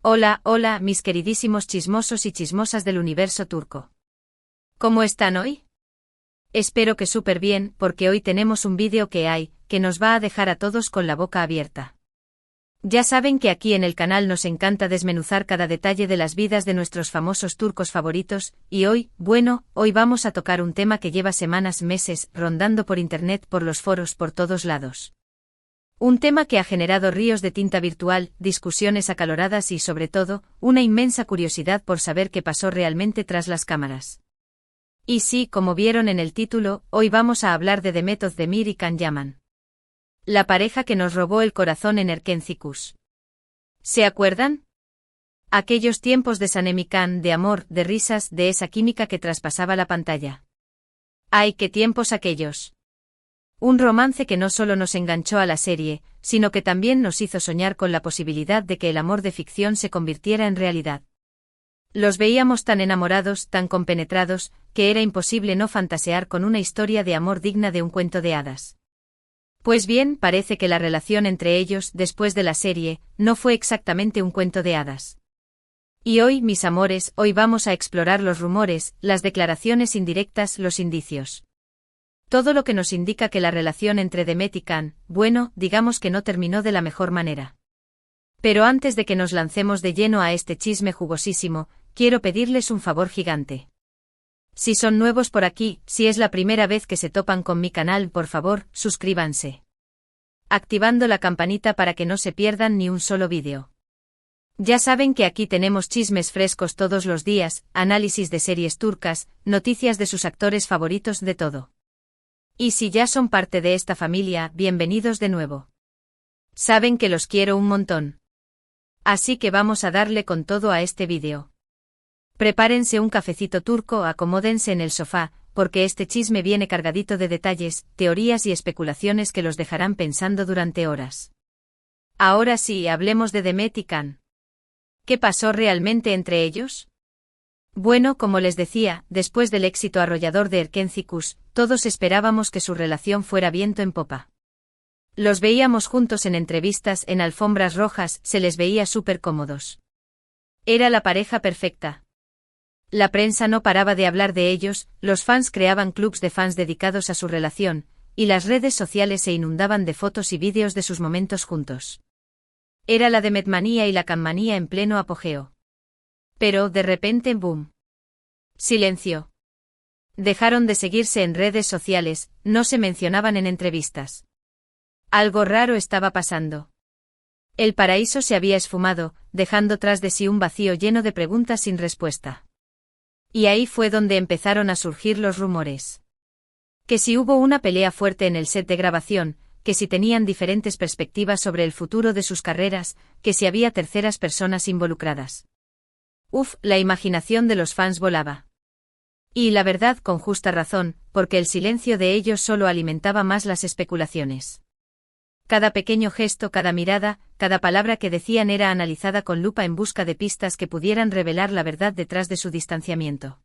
Hola, hola, mis queridísimos chismosos y chismosas del universo turco. ¿Cómo están hoy? Espero que súper bien, porque hoy tenemos un vídeo que nos va a dejar a todos con la boca abierta. Ya saben que aquí en el canal nos encanta desmenuzar cada detalle de las vidas de nuestros famosos turcos favoritos, y hoy vamos a tocar un tema que lleva semanas, meses, rondando por internet, por los foros, por todos lados. Un tema que ha generado ríos de tinta virtual, discusiones acaloradas y, sobre todo, una inmensa curiosidad por saber qué pasó realmente tras las cámaras. Y sí, como vieron en el título, hoy vamos a hablar de Demet Özdemir y Can Yaman. La pareja que nos robó el corazón en Erkenci. ¿Se acuerdan? Aquellos tiempos de Sanemikán, de amor, de risas, de esa química que traspasaba la pantalla. ¡Ay, qué tiempos aquellos! Un romance que no solo nos enganchó a la serie, sino que también nos hizo soñar con la posibilidad de que el amor de ficción se convirtiera en realidad. Los veíamos tan enamorados, tan compenetrados, que era imposible no fantasear con una historia de amor digna de un cuento de hadas. Pues bien, parece que la relación entre ellos, después de la serie, no fue exactamente un cuento de hadas. Y hoy, mis amores, hoy vamos a explorar los rumores, las declaraciones indirectas, los indicios. Todo lo que nos indica que la relación entre Demet y Can, digamos que no terminó de la mejor manera. Pero antes de que nos lancemos de lleno a este chisme jugosísimo, quiero pedirles un favor gigante. Si son nuevos por aquí, si es la primera vez que se topan con mi canal, por favor, suscríbanse. Activando la campanita para que no se pierdan ni un solo vídeo. Ya saben que aquí tenemos chismes frescos todos los días, análisis de series turcas, noticias de sus actores favoritos, de todo. Y si ya son parte de esta familia, bienvenidos de nuevo. Saben que los quiero un montón. Así que vamos a darle con todo a este vídeo. Prepárense un cafecito turco, acomódense en el sofá, porque este chisme viene cargadito de detalles, teorías y especulaciones que los dejarán pensando durante horas. Ahora sí, hablemos de Demet y Can. ¿Qué pasó realmente entre ellos? Bueno, como les decía, después del éxito arrollador de Erkenci, todos esperábamos que su relación fuera viento en popa. Los veíamos juntos en entrevistas, en alfombras rojas, se les veía súper cómodos. Era la pareja perfecta. La prensa no paraba de hablar de ellos, los fans creaban clubs de fans dedicados a su relación, y las redes sociales se inundaban de fotos y vídeos de sus momentos juntos. Era la Demetmanía y la Canmanía en pleno apogeo. Pero, de repente, ¡boom! Silencio. Dejaron de seguirse en redes sociales, no se mencionaban en entrevistas. Algo raro estaba pasando. El paraíso se había esfumado, dejando tras de sí un vacío lleno de preguntas sin respuesta. Y ahí fue donde empezaron a surgir los rumores. Que si hubo una pelea fuerte en el set de grabación, que si tenían diferentes perspectivas sobre el futuro de sus carreras, que si había terceras personas involucradas. La imaginación de los fans volaba. Y la verdad, con justa razón, porque el silencio de ellos solo alimentaba más las especulaciones. Cada pequeño gesto, cada mirada, cada palabra que decían era analizada con lupa en busca de pistas que pudieran revelar la verdad detrás de su distanciamiento.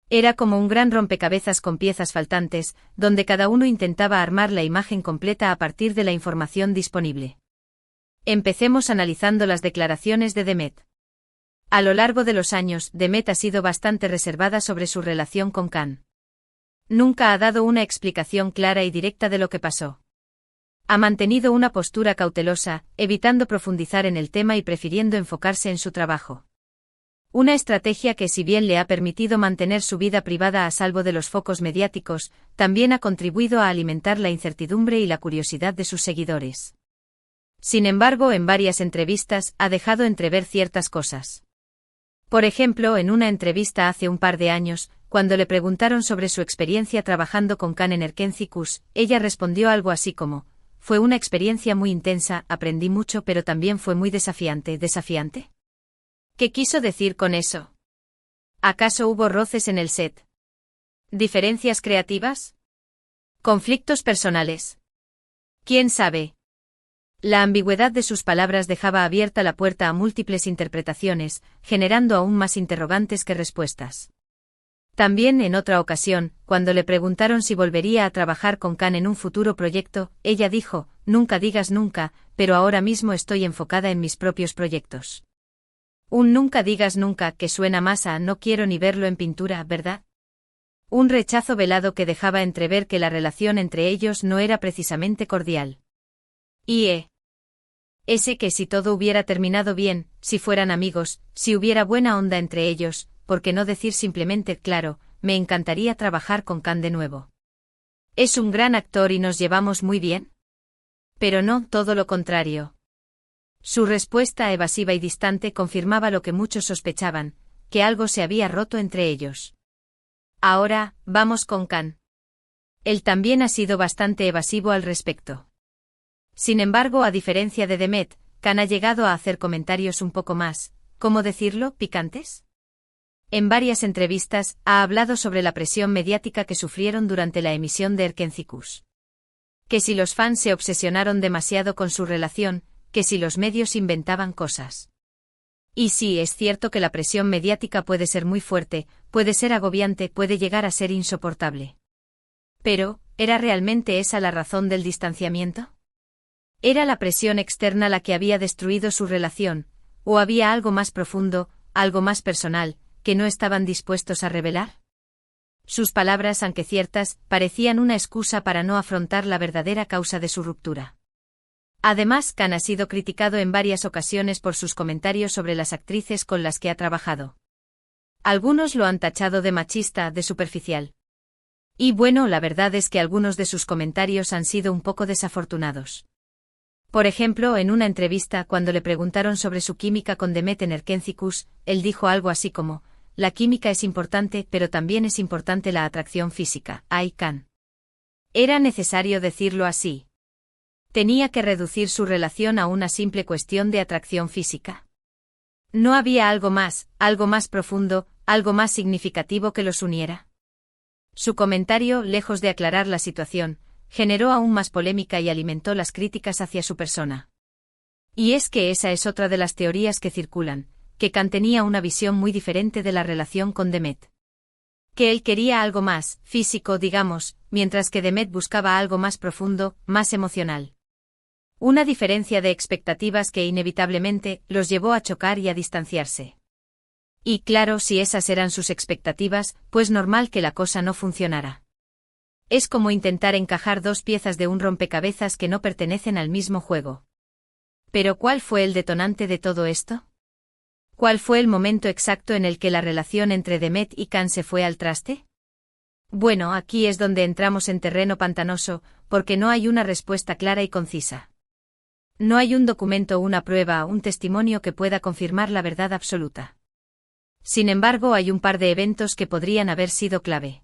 Era como un gran rompecabezas con piezas faltantes, donde cada uno intentaba armar la imagen completa a partir de la información disponible. Empecemos analizando las declaraciones de Demet. A lo largo de los años, Demet ha sido bastante reservada sobre su relación con Can. Nunca ha dado una explicación clara y directa de lo que pasó. Ha mantenido una postura cautelosa, evitando profundizar en el tema y prefiriendo enfocarse en su trabajo. Una estrategia que, si bien le ha permitido mantener su vida privada a salvo de los focos mediáticos, también ha contribuido a alimentar la incertidumbre y la curiosidad de sus seguidores. Sin embargo, en varias entrevistas, ha dejado entrever ciertas cosas. Por ejemplo, en una entrevista hace un par de años, cuando le preguntaron sobre su experiencia trabajando con Can en Erkenci, ella respondió algo así como: «Fue una experiencia muy intensa, aprendí mucho, pero también fue muy desafiante». ¿Desafiante? ¿Qué quiso decir con eso? ¿Acaso hubo roces en el set? ¿Diferencias creativas? ¿Conflictos personales? ¿Quién sabe? La ambigüedad de sus palabras dejaba abierta la puerta a múltiples interpretaciones, generando aún más interrogantes que respuestas. También en otra ocasión, cuando le preguntaron si volvería a trabajar con Can en un futuro proyecto, ella dijo: «Nunca digas nunca, pero ahora mismo estoy enfocada en mis propios proyectos». Un nunca digas nunca que suena más a no quiero ni verlo en pintura, ¿verdad? Un rechazo velado que dejaba entrever que la relación entre ellos no era precisamente cordial. Ese que si todo hubiera terminado bien, si fueran amigos, si hubiera buena onda entre ellos, ¿por qué no decir simplemente claro, me encantaría trabajar con Khan de nuevo? Es un gran actor y nos llevamos muy bien. Pero no, todo lo contrario. Su respuesta evasiva y distante confirmaba lo que muchos sospechaban, que algo se había roto entre ellos. Ahora, vamos con Khan. Él también ha sido bastante evasivo al respecto. Sin embargo, a diferencia de Demet, Khan ha llegado a hacer comentarios un poco más, ¿cómo decirlo?, picantes. En varias entrevistas, ha hablado sobre la presión mediática que sufrieron durante la emisión de Erkencicus. Que si los fans se obsesionaron demasiado con su relación, que si los medios inventaban cosas. Y sí, es cierto que la presión mediática puede ser muy fuerte, puede ser agobiante, puede llegar a ser insoportable. Pero, ¿era realmente esa la razón del distanciamiento? ¿Era la presión externa la que había destruido su relación, o había algo más profundo, algo más personal, que no estaban dispuestos a revelar? Sus palabras, aunque ciertas, parecían una excusa para no afrontar la verdadera causa de su ruptura. Además, Khan ha sido criticado en varias ocasiones por sus comentarios sobre las actrices con las que ha trabajado. Algunos lo han tachado de machista, de superficial. Y bueno, la verdad es que algunos de sus comentarios han sido un poco desafortunados. Por ejemplo, en una entrevista cuando le preguntaron sobre su química con Demet en Erkencicus, él dijo algo así como, la química es importante, pero también es importante la atracción física. Ay, Khan. ¿Era necesario decirlo así? ¿Tenía que reducir su relación a una simple cuestión de atracción física? ¿No había algo más profundo, algo más significativo que los uniera? Su comentario, lejos de aclarar la situación, generó aún más polémica y alimentó las críticas hacia su persona. Y es que esa es otra de las teorías que circulan, que Khan tenía una visión muy diferente de la relación con Demet. Que él quería algo más, físico, digamos, mientras que Demet buscaba algo más profundo, más emocional. Una diferencia de expectativas que inevitablemente los llevó a chocar y a distanciarse. Y claro, si esas eran sus expectativas, pues normal que la cosa no funcionara. Es como intentar encajar dos piezas de un rompecabezas que no pertenecen al mismo juego. Pero ¿cuál fue el detonante de todo esto? ¿Cuál fue el momento exacto en el que la relación entre Demet y Khan se fue al traste? Bueno, aquí es donde entramos en terreno pantanoso, porque no hay una respuesta clara y concisa. No hay un documento, una prueba, un testimonio que pueda confirmar la verdad absoluta. Sin embargo, hay un par de eventos que podrían haber sido clave.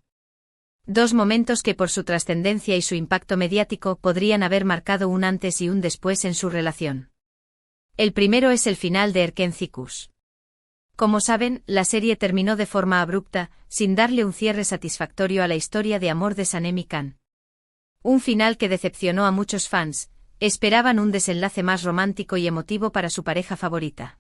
Dos momentos que por su trascendencia y su impacto mediático podrían haber marcado un antes y un después en su relación. El primero es el final de Erkencicus. Como saben, la serie terminó de forma abrupta, sin darle un cierre satisfactorio a la historia de amor de Sanem y Khan. Un final que decepcionó a muchos fans. Esperaban un desenlace más romántico y emotivo para su pareja favorita.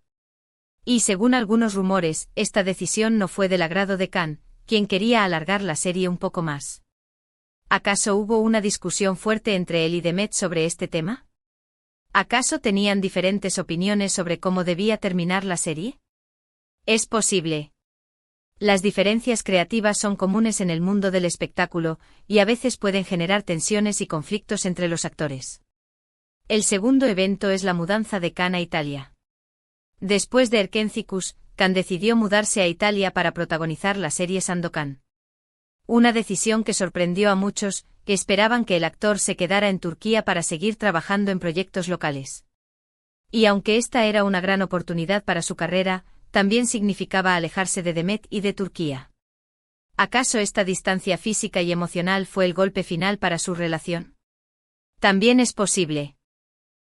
Y según algunos rumores, esta decisión no fue del agrado de Khan, quien quería alargar la serie un poco más. ¿Acaso hubo una discusión fuerte entre él y Demet sobre este tema? ¿Acaso tenían diferentes opiniones sobre cómo debía terminar la serie? Es posible. Las diferencias creativas son comunes en el mundo del espectáculo, y a veces pueden generar tensiones y conflictos entre los actores. El segundo evento es la mudanza de Khan a Italia. Después de Erkencicus, Khan decidió mudarse a Italia para protagonizar la serie Sandokan. Una decisión que sorprendió a muchos, que esperaban que el actor se quedara en Turquía para seguir trabajando en proyectos locales. Y aunque esta era una gran oportunidad para su carrera, también significaba alejarse de Demet y de Turquía. ¿Acaso esta distancia física y emocional fue el golpe final para su relación? También es posible.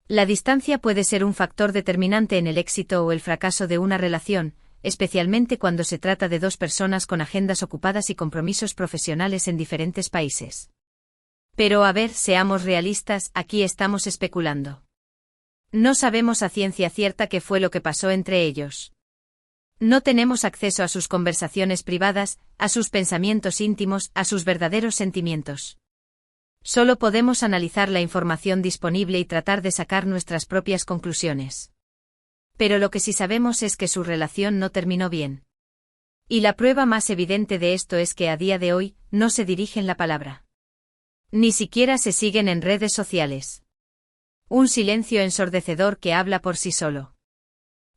La distancia puede ser un factor determinante en el éxito o el fracaso de una relación, especialmente cuando se trata de dos personas con agendas ocupadas y compromisos profesionales en diferentes países. Pero a ver, seamos realistas, aquí estamos especulando. No sabemos a ciencia cierta qué fue lo que pasó entre ellos. No tenemos acceso a sus conversaciones privadas, a sus pensamientos íntimos, a sus verdaderos sentimientos. Solo podemos analizar la información disponible y tratar de sacar nuestras propias conclusiones. Pero lo que sí sabemos es que su relación no terminó bien. Y la prueba más evidente de esto es que a día de hoy, no se dirigen la palabra. Ni siquiera se siguen en redes sociales. Un silencio ensordecedor que habla por sí solo.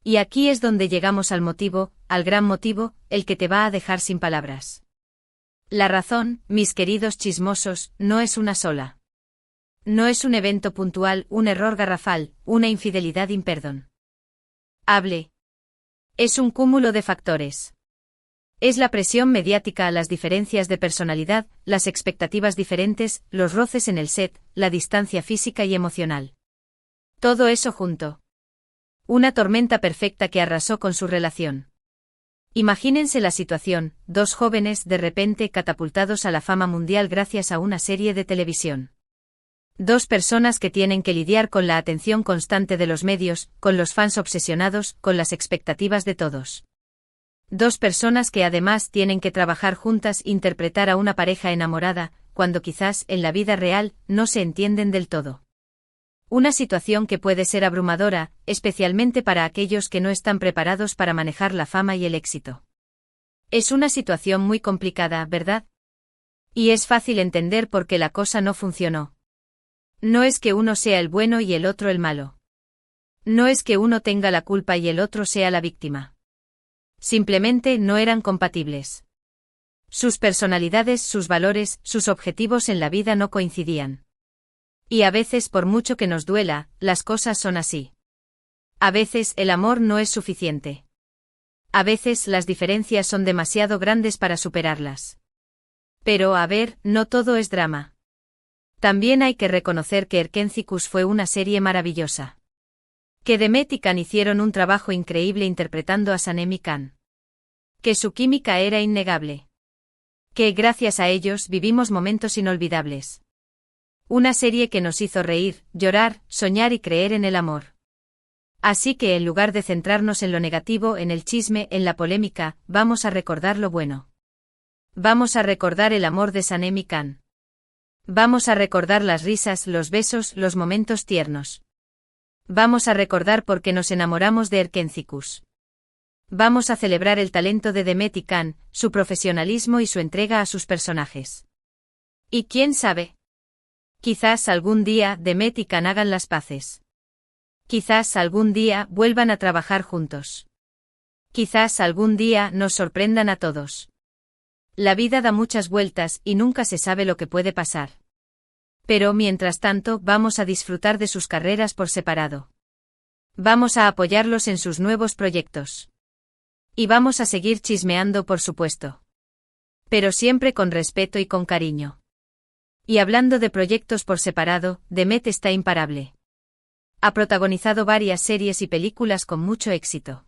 Y aquí es donde llegamos al motivo, al gran motivo, el que te va a dejar sin palabras. La razón, mis queridos chismosos, no es una sola. No es un evento puntual, un error garrafal, una infidelidad imperdonable. Es un cúmulo de factores. Es la presión mediática, las diferencias de personalidad, las expectativas diferentes, los roces en el set, la distancia física y emocional. Todo eso junto. Una tormenta perfecta que arrasó con su relación. Imagínense la situación, dos jóvenes de repente catapultados a la fama mundial gracias a una serie de televisión. Dos personas que tienen que lidiar con la atención constante de los medios, con los fans obsesionados, con las expectativas de todos. Dos personas que además tienen que trabajar juntas, interpretar a una pareja enamorada, cuando quizás en la vida real no se entienden del todo. Una situación que puede ser abrumadora, especialmente para aquellos que no están preparados para manejar la fama y el éxito. Es una situación muy complicada, ¿verdad? Y es fácil entender por qué la cosa no funcionó. No es que uno sea el bueno y el otro el malo. No es que uno tenga la culpa y el otro sea la víctima. Simplemente no eran compatibles. Sus personalidades, sus valores, sus objetivos en la vida no coincidían. Y a veces, por mucho que nos duela, las cosas son así. A veces el amor no es suficiente. A veces las diferencias son demasiado grandes para superarlas. Pero a ver, no todo es drama. También hay que reconocer que Erkénzicus fue una serie maravillosa. Que Demet y Can hicieron un trabajo increíble interpretando a Sanem y Can. Que su química era innegable. Que gracias a ellos vivimos momentos inolvidables. Una serie que nos hizo reír, llorar, soñar y creer en el amor. Así que en lugar de centrarnos en lo negativo, en el chisme, en la polémica, vamos a recordar lo bueno. Vamos a recordar el amor de Sanem y Can. Vamos a recordar las risas, los besos, los momentos tiernos. Vamos a recordar por qué nos enamoramos de Erkénzicus. Vamos a celebrar el talento de Demet y Can, su profesionalismo y su entrega a sus personajes. Y quién sabe. Quizás algún día Demet y Can hagan las paces. Quizás algún día vuelvan a trabajar juntos. Quizás algún día nos sorprendan a todos. La vida da muchas vueltas y nunca se sabe lo que puede pasar. Pero mientras tanto vamos a disfrutar de sus carreras por separado. Vamos a apoyarlos en sus nuevos proyectos. Y vamos a seguir chismeando, por supuesto. Pero siempre con respeto y con cariño. Y hablando de proyectos por separado, Demet está imparable. Ha protagonizado varias series y películas con mucho éxito.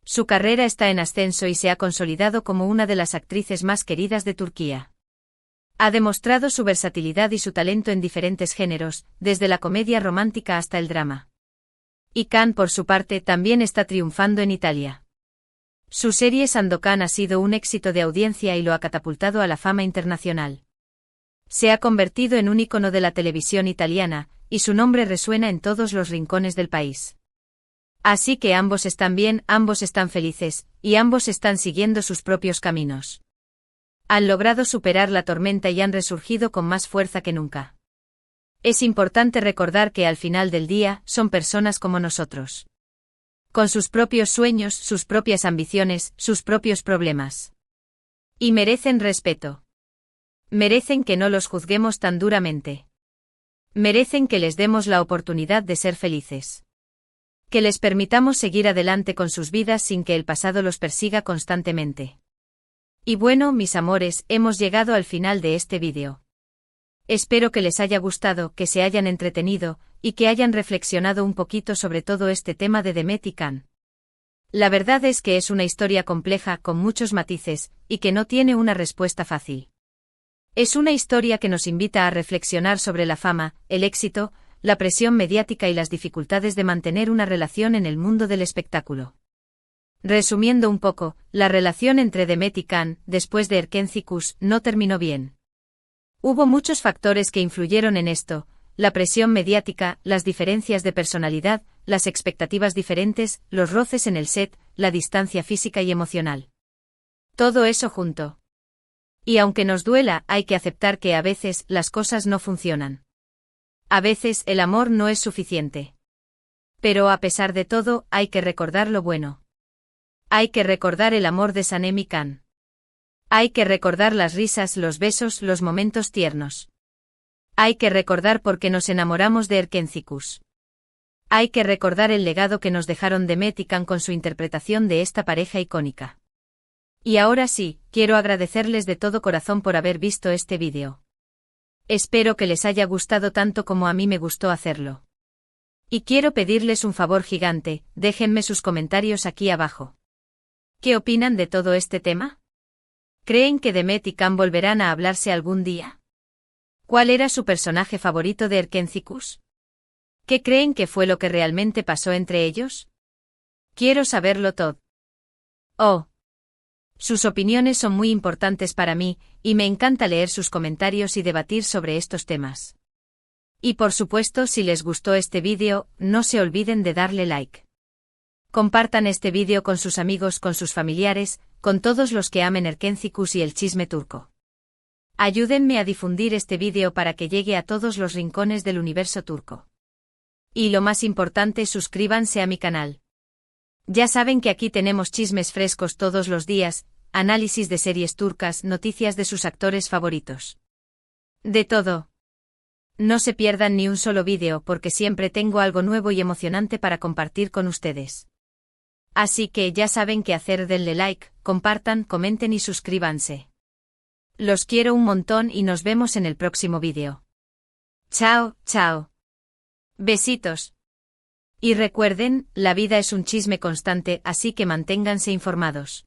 Su carrera está en ascenso y se ha consolidado como una de las actrices más queridas de Turquía. Ha demostrado su versatilidad y su talento en diferentes géneros, desde la comedia romántica hasta el drama. Y Can, por su parte, también está triunfando en Italia. Su serie Sandokan ha sido un éxito de audiencia y lo ha catapultado a la fama internacional. Se ha convertido en un ícono de la televisión italiana, y su nombre resuena en todos los rincones del país. Así que ambos están bien, ambos están felices, y ambos están siguiendo sus propios caminos. Han logrado superar la tormenta y han resurgido con más fuerza que nunca. Es importante recordar que al final del día son personas como nosotros. Con sus propios sueños, sus propias ambiciones, sus propios problemas. Y merecen respeto. Merecen que no los juzguemos tan duramente. Merecen que les demos la oportunidad de ser felices. Que les permitamos seguir adelante con sus vidas sin que el pasado los persiga constantemente. Y bueno, mis amores, hemos llegado al final de este vídeo. Espero que les haya gustado, que se hayan entretenido, y que hayan reflexionado un poquito sobre todo este tema de Demet y Can. La verdad es que es una historia compleja con muchos matices, y que no tiene una respuesta fácil. Es una historia que nos invita a reflexionar sobre la fama, el éxito, la presión mediática y las dificultades de mantener una relación en el mundo del espectáculo. Resumiendo un poco, la relación entre Demet y Can, después de Erkénzicus, no terminó bien. Hubo muchos factores que influyeron en esto: la presión mediática, las diferencias de personalidad, las expectativas diferentes, los roces en el set, la distancia física y emocional. Todo eso junto. Y aunque nos duela, hay que aceptar que a veces las cosas no funcionan. A veces el amor no es suficiente. Pero a pesar de todo, hay que recordar lo bueno. Hay que recordar el amor de Sanem y Can. Hay que recordar las risas, los besos, los momentos tiernos. Hay que recordar por qué nos enamoramos de Erkencikus. Hay que recordar el legado que nos dejaron Demet y Can con su interpretación de esta pareja icónica. Y ahora sí, quiero agradecerles de todo corazón por haber visto este vídeo. Espero que les haya gustado tanto como a mí me gustó hacerlo. Y quiero pedirles un favor gigante, déjenme sus comentarios aquí abajo. ¿Qué opinan de todo este tema? ¿Creen que Demet y Can volverán a hablarse algún día? ¿Cuál era su personaje favorito de Erkencikus? ¿Qué creen que fue lo que realmente pasó entre ellos? Quiero saberlo todo. Oh. Sus opiniones son muy importantes para mí, y me encanta leer sus comentarios y debatir sobre estos temas. Y por supuesto, si les gustó este vídeo, no se olviden de darle like. Compartan este vídeo con sus amigos, con sus familiares, con todos los que amen Erkencikus y el chisme turco. Ayúdenme a difundir este vídeo para que llegue a todos los rincones del universo turco. Y lo más importante, suscríbanse a mi canal. Ya saben que aquí tenemos chismes frescos todos los días, análisis de series turcas, noticias de sus actores favoritos. De todo. No se pierdan ni un solo vídeo porque siempre tengo algo nuevo y emocionante para compartir con ustedes. Así que ya saben qué hacer, denle like, compartan, comenten y suscríbanse. Los quiero un montón y nos vemos en el próximo vídeo. Chao, chao. Besitos. Y recuerden, la vida es un chisme constante, así que manténganse informados.